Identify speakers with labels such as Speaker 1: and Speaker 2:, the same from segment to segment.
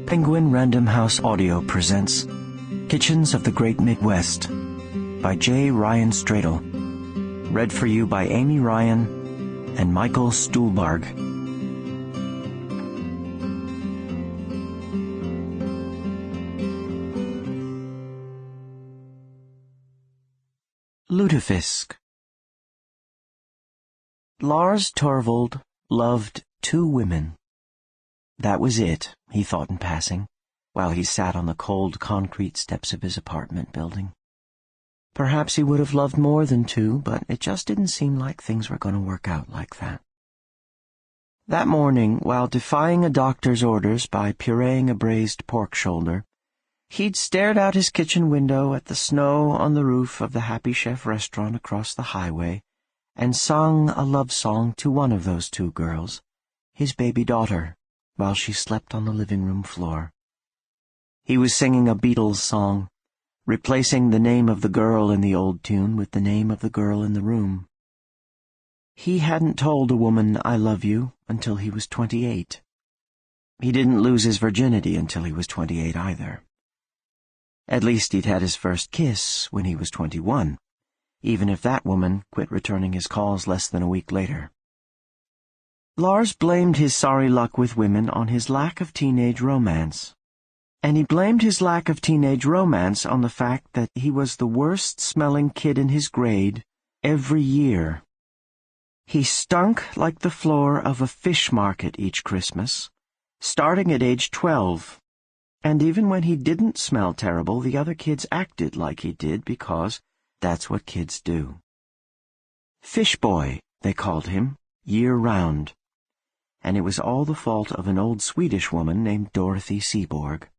Speaker 1: Penguin Random House Audio presents Kitchens of the Great Midwest by J. Ryan Stradal. Read for you by Amy Ryan and Michael Stuhlbarg. Lutefisk. Lars Thorvald loved two women. That was it, he thought in passing, while he sat on the cold concrete steps of his apartment building. Perhaps he would have loved more than two, but it just didn't seem like things were going to work out like that. That morning, while defying a doctor's orders by pureeing a braised pork shoulder, he'd stared out his kitchen window at the snow on the roof of the Happy Chef restaurant across the highway and sung a love song to one of those two girls, his baby daughter, while she slept on the living room floor. He was singing a Beatles song, replacing the name of the girl in the old tune with the name of the girl in the room. He hadn't told a woman, "I love you," until he was 28. He didn't lose his virginity until he was 28 either. At least he'd had his first kiss when he was 21, even if that woman quit returning his calls less than a week later. Lars blamed his sorry luck with women on his lack of teenage romance. And he blamed his lack of teenage romance on the fact that he was the worst-smelling kid in his grade every year. He stunk like the floor of a fish market each Christmas, starting at age 12. And even when he didn't smell terrible, the other kids acted like he did because that's what kids do. Fish boy, they called him, year-round. And it was all the fault of an old Swedish woman named Dorothy Seaborg.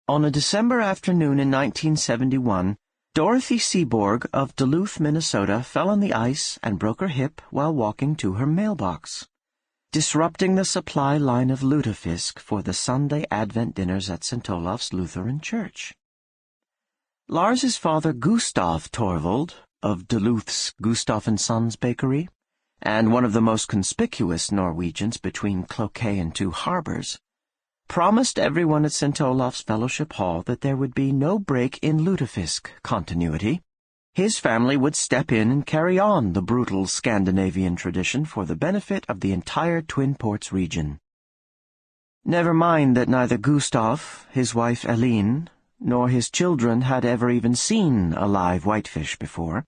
Speaker 1: On a December afternoon in 1971, Dorothy Seaborg of Duluth, Minnesota, fell on the ice and broke her hip while walking to her mailbox, disrupting the supply line of lutefisk for the Sunday Advent dinners at St. Olaf's Lutheran Church. Lars's father, Gustav Thorvald, of Duluth's Gustav & Sons Bakery, and one of the most conspicuous Norwegians between Cloquet and two harbors, promised everyone at St. Olaf's Fellowship Hall that there would be no break in lutefisk continuity. His family would step in and carry on the brutal Scandinavian tradition for the benefit of the entire Twin Ports region. Never mind that neither Gustav, his wife Eline, nor his children had ever even seen a live whitefish before,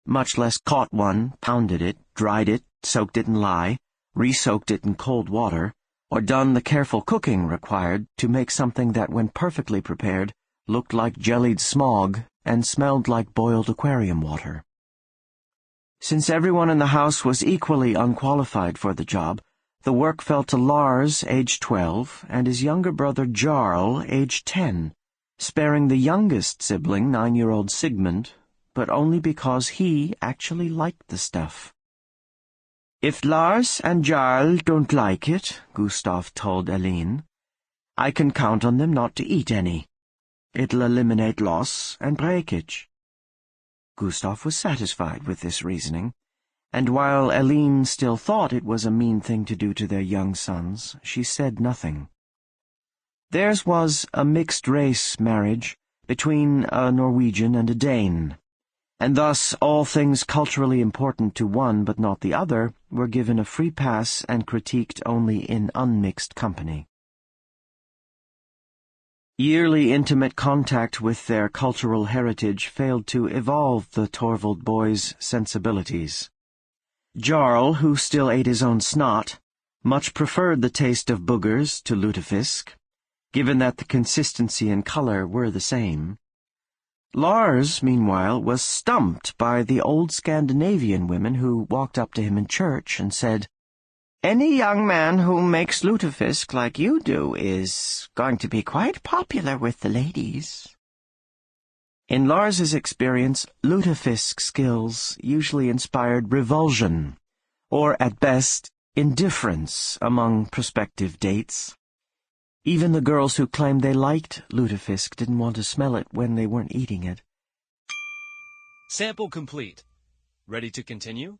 Speaker 1: much less caught one, pounded it, dried it, soaked it in lye, re-soaked it in cold water, or done the careful cooking required to make something that, when perfectly prepared, looked like jellied smog and smelled like boiled aquarium water. Since everyone in the house was equally unqualified for the job, the work fell to Lars, age 12, and his younger brother Jarl, age 10, sparing the youngest sibling, 9-year-old Sigmund, but only because he actually liked the stuff. "If Lars and Jarl don't like it," Gustav told Eline, "I can count on them not to eat any. It'll eliminate loss and breakage." Gustav was satisfied with this reasoning, and while Eline still thought it was a mean thing to do to their young sons, she said nothing. Theirs was a mixed-race marriage between a Norwegian and a Dane, and thus all things culturally important to one but not the other were given a free pass and critiqued only in unmixed company. Yearly intimate contact with their cultural heritage failed to evolve the Thorvald boys' sensibilities. Jarl, who still ate his own snot, much preferred the taste of boogers to lutefisk, given that the consistency and color were the same. Lars, meanwhile, was stumped by the old Scandinavian women who walked up to him in church and said, "Any young man who makes lutefisk like you do is going to be quite popular with the ladies." In Lars's experience, lutefisk skills usually inspired revulsion, or at best, indifference among prospective dates. Even the girls who claimed they liked lutefisk didn't want to smell it when they weren't eating it.
Speaker 2: Sample complete. Ready to continue?